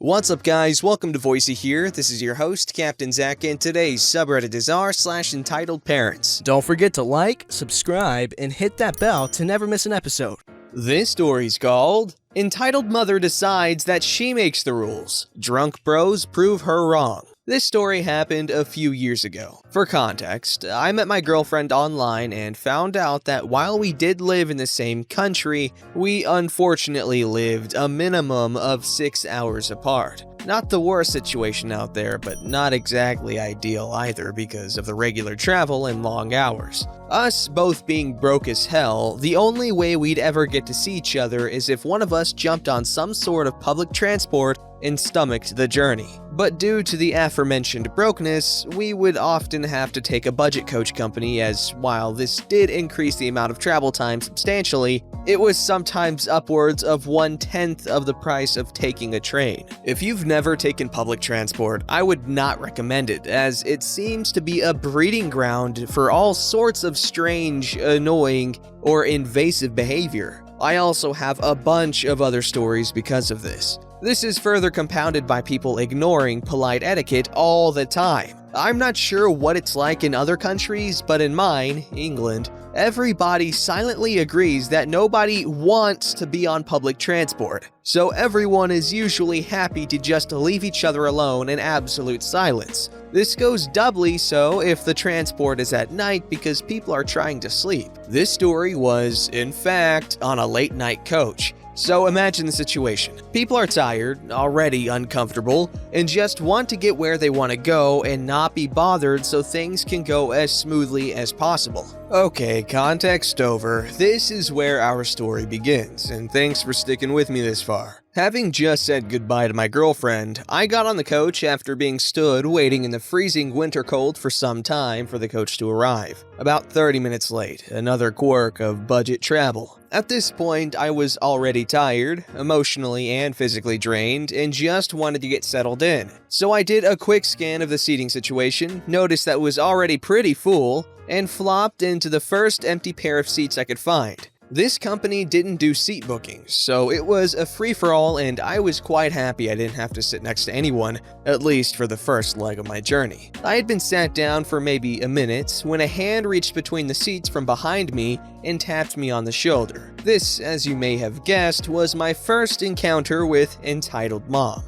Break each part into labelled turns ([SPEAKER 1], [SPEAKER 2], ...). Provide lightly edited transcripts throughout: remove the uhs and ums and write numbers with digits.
[SPEAKER 1] What's up guys, welcome to Voicey here. This is your host, Captain Zach, and today's subreddit is r/EntitledParents.
[SPEAKER 2] Don't forget to like, subscribe, and hit that bell to never miss an episode.
[SPEAKER 1] This story's called Entitled Mother Decides That She Makes the Rules. Drunk Bros Prove Her Wrong. This story happened a few years ago. For context, I met my girlfriend online and found out that while we did live in the same country, we unfortunately lived a minimum of 6 hours apart. Not the worst situation out there, but not exactly ideal either because of the regular travel and long hours. Us both being broke as hell, the only way we'd ever get to see each other is if one of us jumped on some sort of public transport and stomached the journey. But due to the aforementioned brokenness, we would often have to take a budget coach company, as while this did increase the amount of travel time substantially, it was sometimes upwards of 1/10 of the price of taking a train. If you've never taken public transport, I would not recommend it, as it seems to be a breeding ground for all sorts of strange, annoying, or invasive behavior. I also have a bunch of other stories because of this. This is further compounded by people ignoring polite etiquette all the time. I'm not sure what it's like in other countries, but in mine, England, everybody silently agrees that nobody wants to be on public transport, so everyone is usually happy to just leave each other alone in absolute silence. This goes doubly so if the transport is at night because people are trying to sleep. This story was, in fact, on a late night coach. So imagine the situation. People are tired, already uncomfortable, and just want to get where they want to go and not be bothered so things can go as smoothly as possible. Okay, context over. This is where our story begins, and thanks for sticking with me this far. Having just said goodbye to my girlfriend, I got on the coach after being stood waiting in the freezing winter cold for some time for the coach to arrive. About 30 minutes late, another quirk of budget travel. At this point, I was already tired, emotionally and physically drained, and just wanted to get settled in. So I did a quick scan of the seating situation, noticed that it was already pretty full, and flopped into the first empty pair of seats I could find. This company didn't do seat bookings, so it was a free-for-all, and I was quite happy I didn't have to sit next to anyone, at least for the first leg of my journey. I had been sat down for maybe a minute when a hand reached between the seats from behind me and tapped me on the shoulder. This, as you may have guessed, was my first encounter with entitled mom.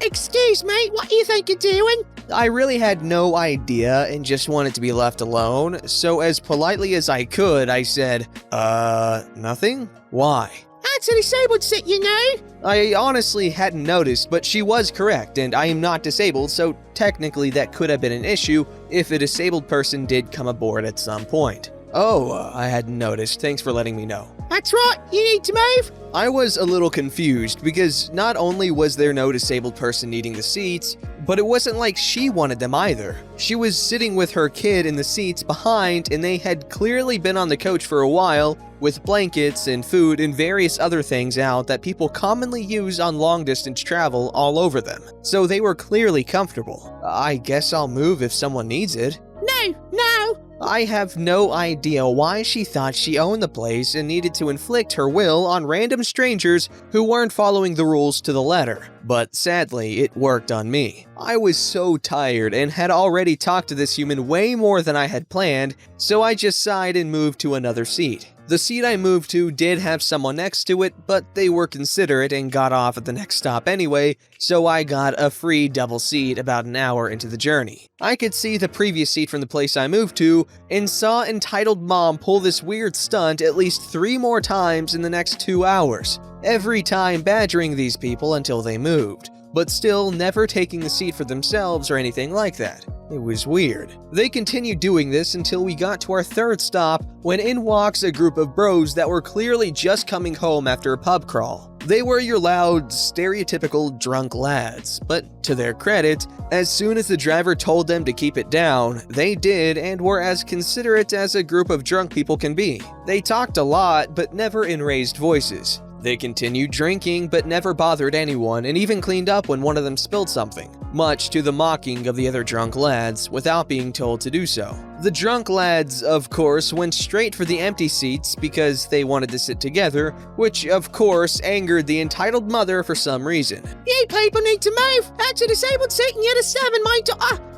[SPEAKER 3] Excuse me, what do you think you're doing?
[SPEAKER 1] I really had no idea and just wanted to be left alone, so as politely as I could, I said, nothing? Why?
[SPEAKER 3] That's a disabled seat, you know.
[SPEAKER 1] I honestly hadn't noticed, but she was correct, and I am not disabled, so technically that could have been an issue if a disabled person did come aboard at some point. Oh, I hadn't noticed. Thanks for letting me know.
[SPEAKER 3] That's right, you need to move.
[SPEAKER 1] I was a little confused because not only was there no disabled person needing the seats, but it wasn't like she wanted them either. She was sitting with her kid in the seats behind, and they had clearly been on the coach for a while, with blankets and food and various other things out that people commonly use on long-distance travel all over them. So they were clearly comfortable. I guess I'll move if someone needs it.
[SPEAKER 3] No.
[SPEAKER 1] I have no idea why she thought she owned the place and needed to inflict her will on random strangers who weren't following the rules to the letter. But sadly, it worked on me. I was so tired and had already talked to this human way more than I had planned, so I just sighed and moved to another seat. The seat I moved to did have someone next to it, but they were considerate and got off at the next stop anyway, so I got a free double seat about an hour into the journey. I could see the previous seat from the place I moved to and saw entitled mom pull this weird stunt at least 3 more times in the next 2 hours, every time badgering these people until they moved, but still never taking the seat for themselves or anything like that. It was weird. They continued doing this until we got to our third stop, when in walks a group of bros that were clearly just coming home after a pub crawl. They were your loud, stereotypical drunk lads, but to their credit, as soon as the driver told them to keep it down, they did and were as considerate as a group of drunk people can be. They talked a lot, but never in raised voices. They continued drinking but never bothered anyone and even cleaned up when one of them spilled something, much to the mocking of the other drunk lads without being told to do so. The drunk lads, of course, went straight for the empty seats because they wanted to sit together, which of course angered the entitled mother for some reason.
[SPEAKER 3] You people need to move. That's a disabled seat and you're the 7, mate.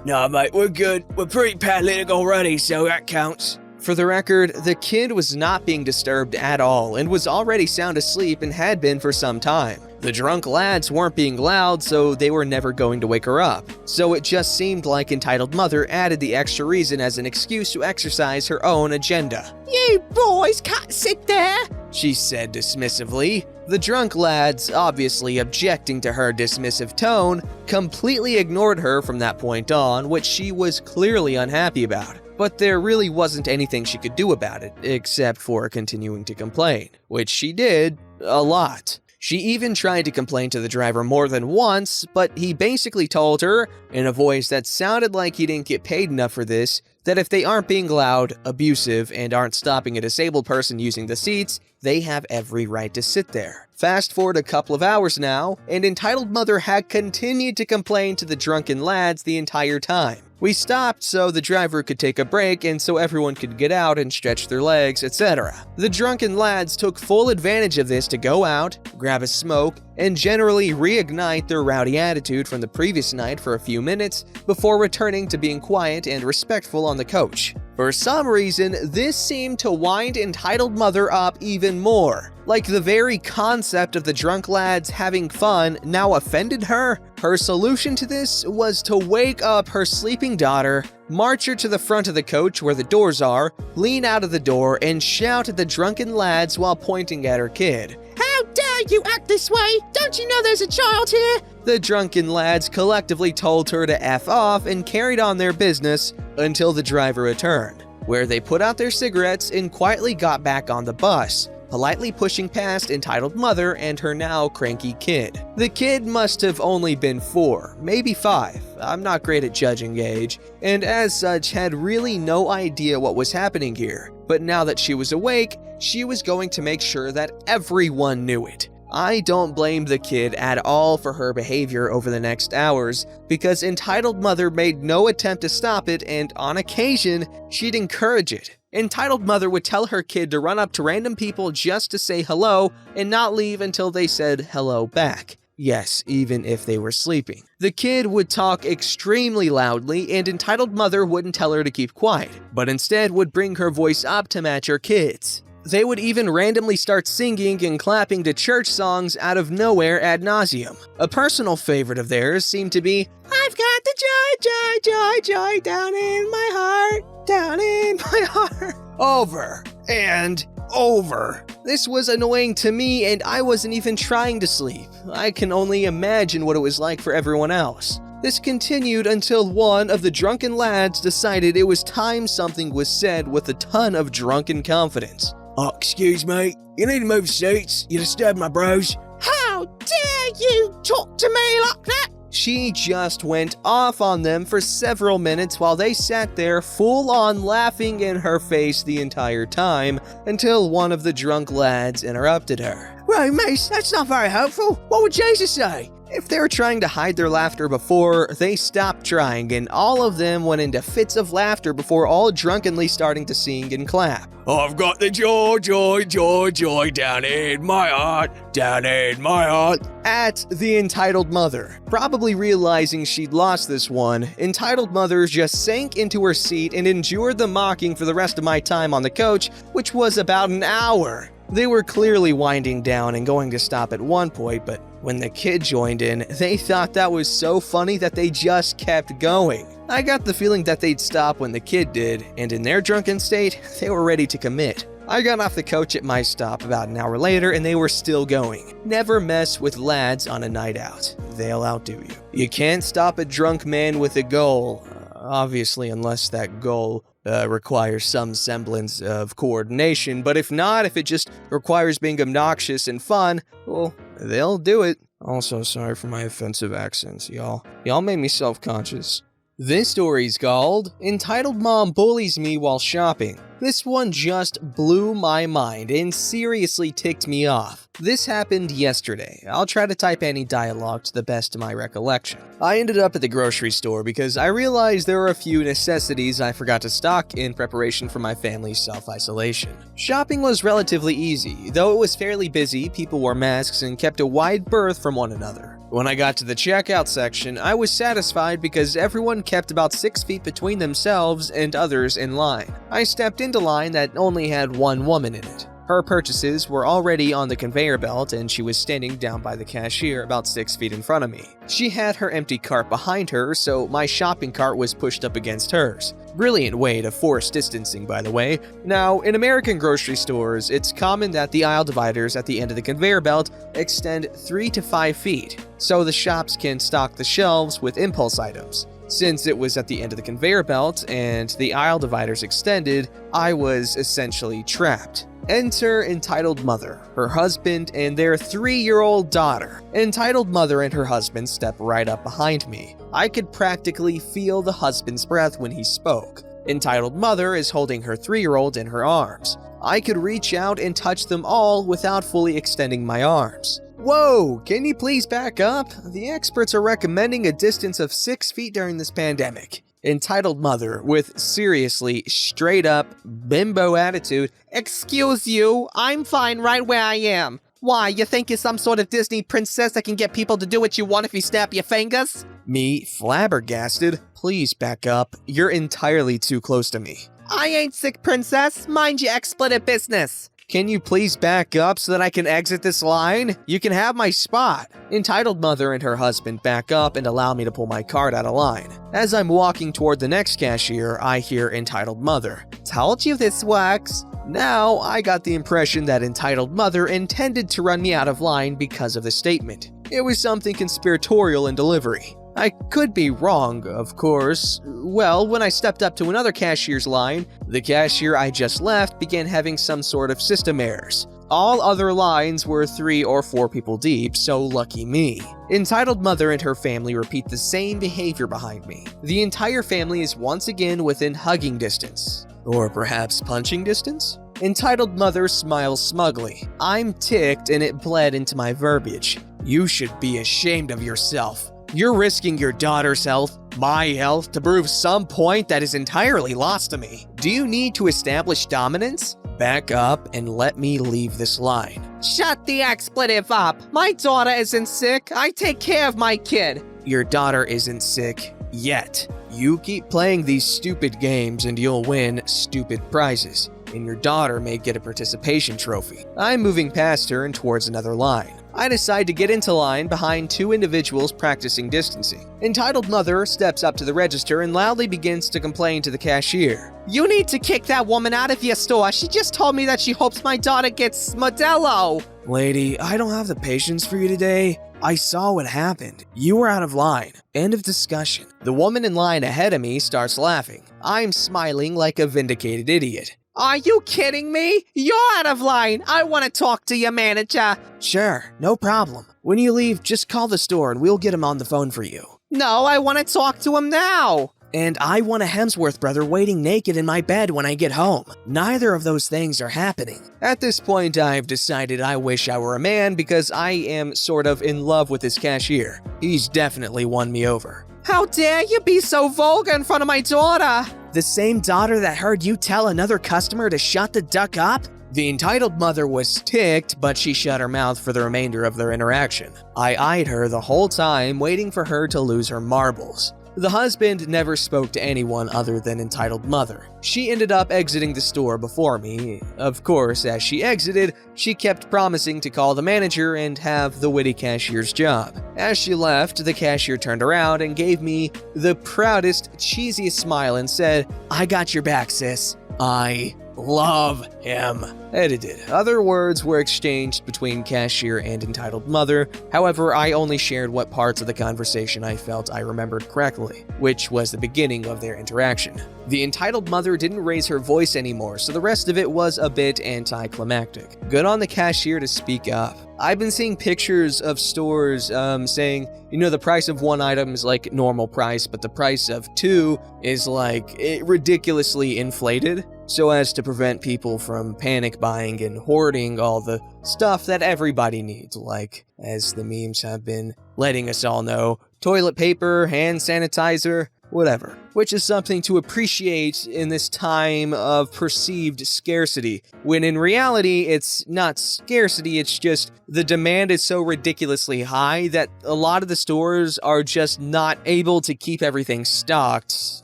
[SPEAKER 4] Nah, mate, we're good. We're pretty paralytic already, so that counts.
[SPEAKER 1] For the record, the kid was not being disturbed at all and was already sound asleep and had been for some time. The drunk lads weren't being loud, so they were never going to wake her up. So it just seemed like entitled mother added the extra reason as an excuse to exercise her own agenda.
[SPEAKER 3] You boys can't sit there,
[SPEAKER 1] she said dismissively. The drunk lads, obviously objecting to her dismissive tone, completely ignored her from that point on, which she was clearly unhappy about. But there really wasn't anything she could do about it, except for continuing to complain, which she did a lot. She even tried to complain to the driver more than once, but he basically told her, in a voice that sounded like he didn't get paid enough for this, that if they aren't being loud, abusive, and aren't stopping a disabled person using the seats, they have every right to sit there. Fast forward a couple of hours now, and entitled mother had continued to complain to the drunken lads the entire time. We stopped so the driver could take a break and so everyone could get out and stretch their legs, etc. The drunken lads took full advantage of this to go out, grab a smoke, and generally reignite their rowdy attitude from the previous night for a few minutes before returning to being quiet and respectful on the coach. For some reason, this seemed to wind entitled mother up even more. Like the very concept of the drunk lads having fun now offended her. Her solution to this was to wake up her sleeping daughter, march her to the front of the coach where the doors are, lean out of the door, and shout at the drunken lads while pointing at her kid.
[SPEAKER 3] How dare you act this way? Don't you know there's a child here?
[SPEAKER 1] The drunken lads collectively told her to F off and carried on their business until the driver returned, where they put out their cigarettes and quietly got back on the bus, politely pushing past entitled mother and her now cranky kid. The kid must have only been 4, maybe 5, I'm not great at judging age, and as such had really no idea what was happening here. But now that she was awake, she was going to make sure that everyone knew it. I don't blame the kid at all for her behavior over the next hours, because entitled mother made no attempt to stop it, and on occasion, she'd encourage it. Entitled mother would tell her kid to run up to random people just to say hello and not leave until they said hello back. Yes, even if they were sleeping. The kid would talk extremely loudly, and entitled mother wouldn't tell her to keep quiet, but instead would bring her voice up to match her kid's. They would even randomly start singing and clapping to church songs out of nowhere ad nauseum. A personal favorite of theirs seemed to be,
[SPEAKER 3] I've got the joy, joy, joy, joy down in my heart, down in my heart.
[SPEAKER 1] over and over. This was annoying to me, and I wasn't even trying to sleep. I can only imagine what it was like for everyone else. This continued until one of the drunken lads decided it was time something was said with a ton of drunken confidence.
[SPEAKER 4] Oh, excuse me. You need to move seats. You disturbed my bros.
[SPEAKER 3] How dare you talk to me like that?
[SPEAKER 1] She just went off on them for several minutes while they sat there full-on laughing in her face the entire time until one of the drunk lads interrupted her.
[SPEAKER 4] Right, mace, that's not very helpful. What would Jesus say?
[SPEAKER 1] If they were trying to hide their laughter before, they stopped trying, and all of them went into fits of laughter before all drunkenly starting to sing and clap.
[SPEAKER 4] I've got the joy, joy, joy, joy down in my heart, down in my heart.
[SPEAKER 1] At the entitled mother. Probably realizing she'd lost this one, entitled mother just sank into her seat and endured the mocking for the rest of my time on the coach, which was about an hour. They were clearly winding down and going to stop at one point, but when the kid joined in, they thought that was so funny that they just kept going. I got the feeling that they'd stop when the kid did, and in their drunken state, they were ready to commit. I got off the coach at my stop about an hour later and they were still going. Never mess with lads on a night out. They'll outdo you. You can't stop a drunk man with a goal, obviously unless that goal requires some semblance of coordination, but if not, if it just requires being obnoxious and fun, well, they'll do it. Also, sorry for my offensive accents, y'all. Y'all made me self-conscious. This story's called Entitled Mom Bullies Me While Shopping. This one just blew my mind and seriously ticked me off. This happened yesterday. I'll try to type any dialogue to the best of my recollection. I ended up at the grocery store because I realized there were a few necessities I forgot to stock in preparation for my family's self-isolation. Shopping was relatively easy. Though it was fairly busy, people wore masks and kept a wide berth from one another. When I got to the checkout section, I was satisfied because everyone kept about 6 feet between themselves and others in line. I stepped into line that only had one woman in it. Her purchases were already on the conveyor belt and she was standing down by the cashier about 6 feet in front of me. She had her empty cart behind her, so my shopping cart was pushed up against hers. Brilliant way to force distancing, by the way. Now, in American grocery stores, it's common that the aisle dividers at the end of the conveyor belt extend 3 to 5 feet, so the shops can stock the shelves with impulse items. Since it was at the end of the conveyor belt and the aisle dividers extended, I was essentially trapped. Enter entitled mother, her husband, and their 3-year-old daughter. Entitled mother and her husband step right up behind me. I could practically feel the husband's breath when he spoke. Entitled mother is holding her 3-year-old in her arms. I could reach out and touch them all without fully extending my arms. Whoa, can you please back up? The experts are recommending a distance of 6 feet during this pandemic. Entitled mother with seriously straight up bimbo attitude.
[SPEAKER 3] Excuse you, I'm fine right where I am. Why, you think you're some sort of Disney princess that can get people to do what you want if you snap your fingers?
[SPEAKER 1] Me flabbergasted. Please back up. You're entirely too close to me.
[SPEAKER 3] I ain't sick, princess. Mind your expletive business.
[SPEAKER 1] Can you please back up so that I can exit this line? You can have my spot. Entitled mother and her husband back up and allow me to pull my cart out of line. As I'm walking toward the next cashier, I hear entitled mother. Told you this works. Now, I got the impression that entitled mother intended to run me out of line because of the statement. It was something conspiratorial in delivery. I could be wrong, of course. Well, when I stepped up to another cashier's line, the cashier I just left began having some sort of system errors. All other lines were 3 or 4 people deep, so lucky me. Entitled mother and her family repeat the same behavior behind me. The entire family is once again within hugging distance. Or perhaps punching distance? Entitled mother smiles smugly. I'm ticked and it bled into my verbiage. You should be ashamed of yourself. You're risking your daughter's health, my health, to prove some point that is entirely lost to me. Do you need to establish dominance? Back up and let me leave this line.
[SPEAKER 3] Shut the expletive up. My daughter isn't sick. I take care of my kid.
[SPEAKER 1] Your daughter isn't sick yet. You keep playing these stupid games and you'll win stupid prizes. And your daughter may get a participation trophy. I'm moving past her and towards another line. I decide to get into line behind 2 individuals practicing distancing. Entitled mother steps up to the register and loudly begins to complain to the cashier.
[SPEAKER 3] You need to kick that woman out of your store. She just told me that she hopes my daughter gets Modelo.
[SPEAKER 1] Lady, I don't have the patience for you today. I saw what happened. You were out of line. End of discussion. The woman in line ahead of me starts laughing. I'm smiling like a vindicated idiot.
[SPEAKER 3] Are you kidding me? You're out of line. I want to talk to your manager.
[SPEAKER 1] Sure, no problem. When you leave, just call the store and we'll get him on the phone for you.
[SPEAKER 3] No, I want to talk to him now.
[SPEAKER 1] And I want a Hemsworth brother waiting naked in my bed when I get home. Neither of those things are happening. At this point, I've decided I wish I were a man because I am sort of in love with this cashier. He's definitely won me over.
[SPEAKER 3] How dare you be so vulgar in front of my daughter?
[SPEAKER 1] The same daughter that heard you tell another customer to shut the duck up? The entitled mother was ticked, but she shut her mouth for the remainder of their interaction. I eyed her the whole time, waiting for her to lose her marbles. The husband never spoke to anyone other than entitled mother. She ended up exiting the store before me. Of course, as she exited, she kept promising to call the manager and have the witty cashier's job. As she left, the cashier turned around and gave me the proudest, cheesiest smile and said, "I got your back, sis." I love him. Edited. Other words were exchanged between cashier and entitled mother. However, I only shared what parts of the conversation I felt I remembered correctly, which was the beginning of their interaction. The entitled mother didn't raise her voice anymore, so the rest of it was a bit anticlimactic. Good on the cashier to speak up. I've been seeing pictures of stores saying, the price of one item is like normal price, but the price of two is like ridiculously inflated, so as to prevent people from panic buying and hoarding all the stuff that everybody needs, like, as the memes have been letting us all know, toilet paper, hand sanitizer, whatever, which is something to appreciate in this time of perceived scarcity, when in reality, it's not scarcity, it's just the demand is so ridiculously high that a lot of the stores are just not able to keep everything stocked,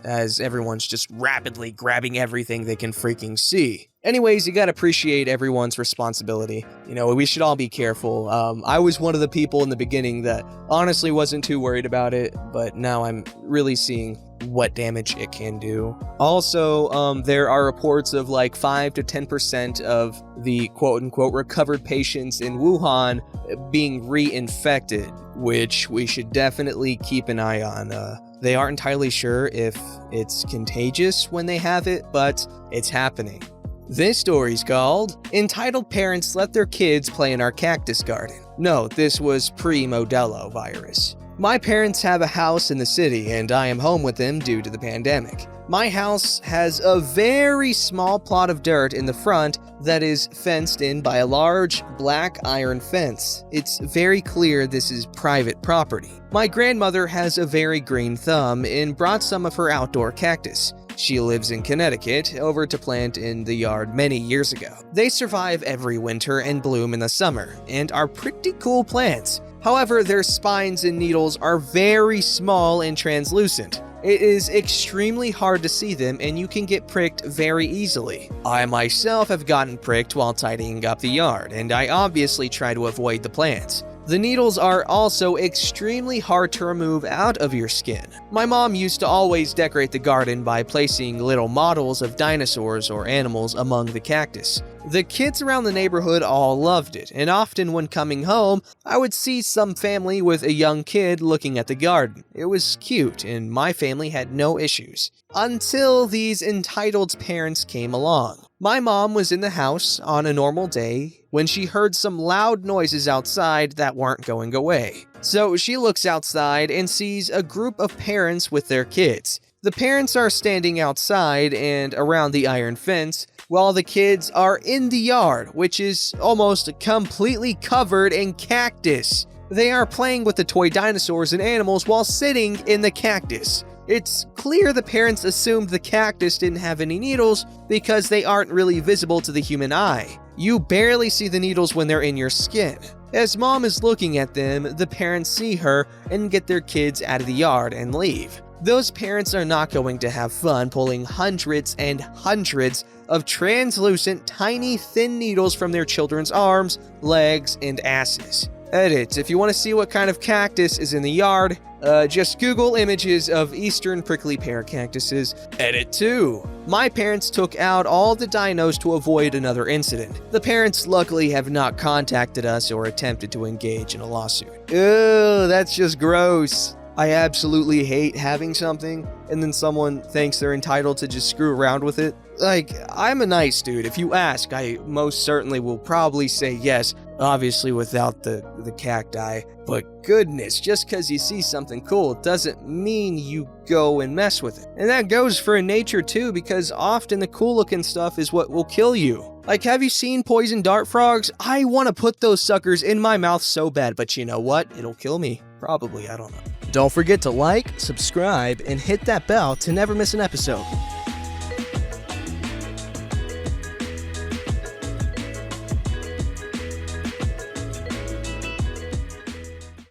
[SPEAKER 1] as everyone's just rapidly grabbing everything they can freaking see. Anyways, you gotta appreciate everyone's responsibility. We should all be careful. I was one of the people in the beginning that honestly wasn't too worried about it, but now I'm really seeing what damage it can do. Also, there are reports of like 5 to 10% of the quote-unquote recovered patients in Wuhan being reinfected, which we should definitely keep an eye on. They aren't entirely sure if it's contagious when they have it, but it's happening. This story's called Entitled Parents Let Their Kids Play in Our Cactus Garden. No, this was pre-Modelo virus. My parents have a house in the city, and I am home with them due to the pandemic. My house has a very small plot of dirt in the front that is fenced in by a large black iron fence. It's very clear this is private property. My grandmother has a very green thumb and brought some of her outdoor cactus. She lives in Connecticut, over to plant in the yard many years ago. They survive every winter and bloom in the summer, and are pretty cool plants. However, their spines and needles are very small and translucent. It is extremely hard to see them, and you can get pricked very easily. I myself have gotten pricked while tidying up the yard, and I obviously try to avoid the plants. The needles are also extremely hard to remove out of your skin. My mom used to always decorate the garden by placing little models of dinosaurs or animals among the cactus. The kids around the neighborhood all loved it, and often when coming home, I would see some family with a young kid looking at the garden. It was cute, and my family had no issues. Until these entitled parents came along. My mom was in the house on a normal day when she heard some loud noises outside that weren't going away. So she looks outside and sees a group of parents with their kids. The parents are standing outside and around the iron fence, while the kids are in the yard, which is almost completely covered in cactus. They are playing with the toy dinosaurs and animals while sitting in the cactus. It's clear the parents assumed the cactus didn't have any needles because they aren't really visible to the human eye. You barely see the needles when they're in your skin. As mom is looking at them, the parents see her and get their kids out of the yard and leave. Those parents are not going to have fun pulling hundreds and hundreds of translucent, tiny, thin needles from their children's arms, legs, and asses. Edit. If you want to see what kind of cactus is in the yard, just Google images of eastern prickly pear cactuses. Edit 2. My parents took out all the dinos to avoid another incident. The parents luckily have not contacted us or attempted to engage in a lawsuit. Ew, that's just gross. I absolutely hate having something, and then someone thinks they're entitled to just screw around with it. Like, I'm a nice dude. If you ask, I most certainly will probably say yes, obviously without the cacti. But goodness, just because you see something cool doesn't mean you go and mess with it. And that goes for nature too, because often the cool looking stuff is what will kill you. Like, have you seen poison dart frogs? I want to put those suckers in my mouth so bad, but you know what? It'll kill me. Probably, I don't know.
[SPEAKER 2] Don't forget to like, subscribe, and hit that bell to never miss an episode.